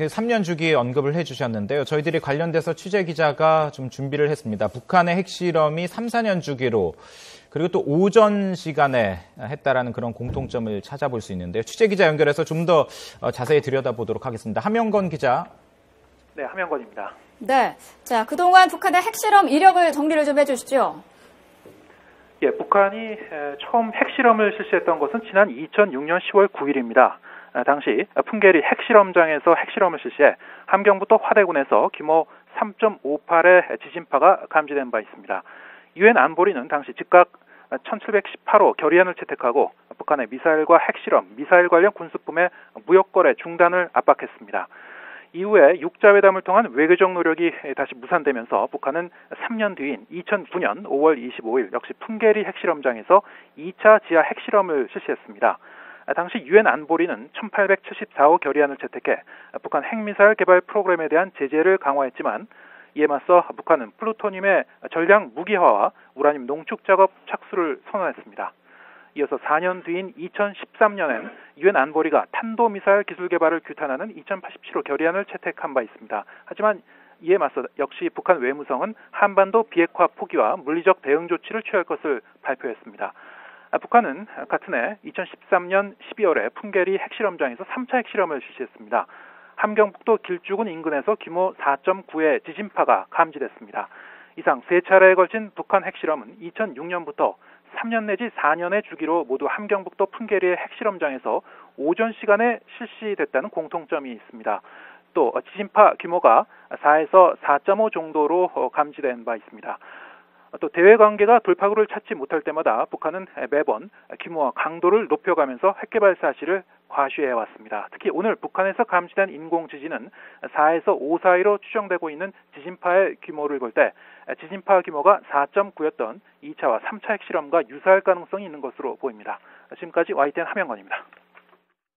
3년 주기 언급을 해주셨는데요. 저희들이 관련돼서 취재 기자가 좀 준비를 했습니다. 북한의 핵실험이 3, 4년 주기로 그리고 또 오전 시간에 했다라는 그런 공통점을 찾아볼 수 있는데요. 취재 기자 연결해서 좀 더 자세히 들여다보도록 하겠습니다. 함영건 기자. 네, 함영건입니다. 네, 자 그동안 북한의 핵실험 이력을 정리를 좀 해주시죠. 예, 북한이 처음 핵실험을 실시했던 것은 지난 2006년 10월 9일입니다. 당시 풍계리 핵실험장에서 핵실험을 실시해 함경부터 화대군에서 규모 3.58의 지진파가 감지된 바 있습니다. 유엔 안보리는 당시 즉각 1718호 결의안을 채택하고 북한의 미사일과 핵실험, 미사일 관련 군수품의 무역거래 중단을 압박했습니다. 이후에 육자회담을 통한 외교적 노력이 다시 무산되면서 북한은 3년 뒤인 2009년 5월 25일 역시 풍계리 핵실험장에서 2차 지하 핵실험을 실시했습니다. 당시 유엔 안보리는 1874호 결의안을 채택해 북한 핵미사일 개발 프로그램에 대한 제재를 강화했지만 이에 맞서 북한은 플루토늄의 전략 무기화와 우라늄 농축 작업 착수를 선언했습니다. 이어서 4년 뒤인 2013년엔 유엔 안보리가 탄도미사일 기술 개발을 규탄하는 2087호 결의안을 채택한 바 있습니다. 하지만 이에 맞서 역시 북한 외무성은 한반도 비핵화 포기와 물리적 대응 조치를 취할 것을 발표했습니다. 북한은 같은 해 2013년 12월에 풍계리 핵실험장에서 3차 핵실험을 실시했습니다. 함경북도 길주군 인근에서 규모 4.9의 지진파가 감지됐습니다. 이상 3차례에 걸친 북한 핵실험은 2006년부터 3년 내지 4년의 주기로 모두 함경북도 풍계리의 핵실험장에서 오전 시간에 실시됐다는 공통점이 있습니다. 또 지진파 규모가 4에서 4.5 정도로 감지된 바 있습니다. 또 대외 관계가 돌파구를 찾지 못할 때마다 북한은 매번 규모와 강도를 높여가면서 핵개발 사실을 과시해왔습니다. 특히 오늘 북한에서 감지된 인공지진은 4에서 5 사이로 추정되고 있는 지진파의 규모를 볼 때 지진파 규모가 4.9였던 2차와 3차 핵실험과 유사할 가능성이 있는 것으로 보입니다. 지금까지 YTN 함영건입니다.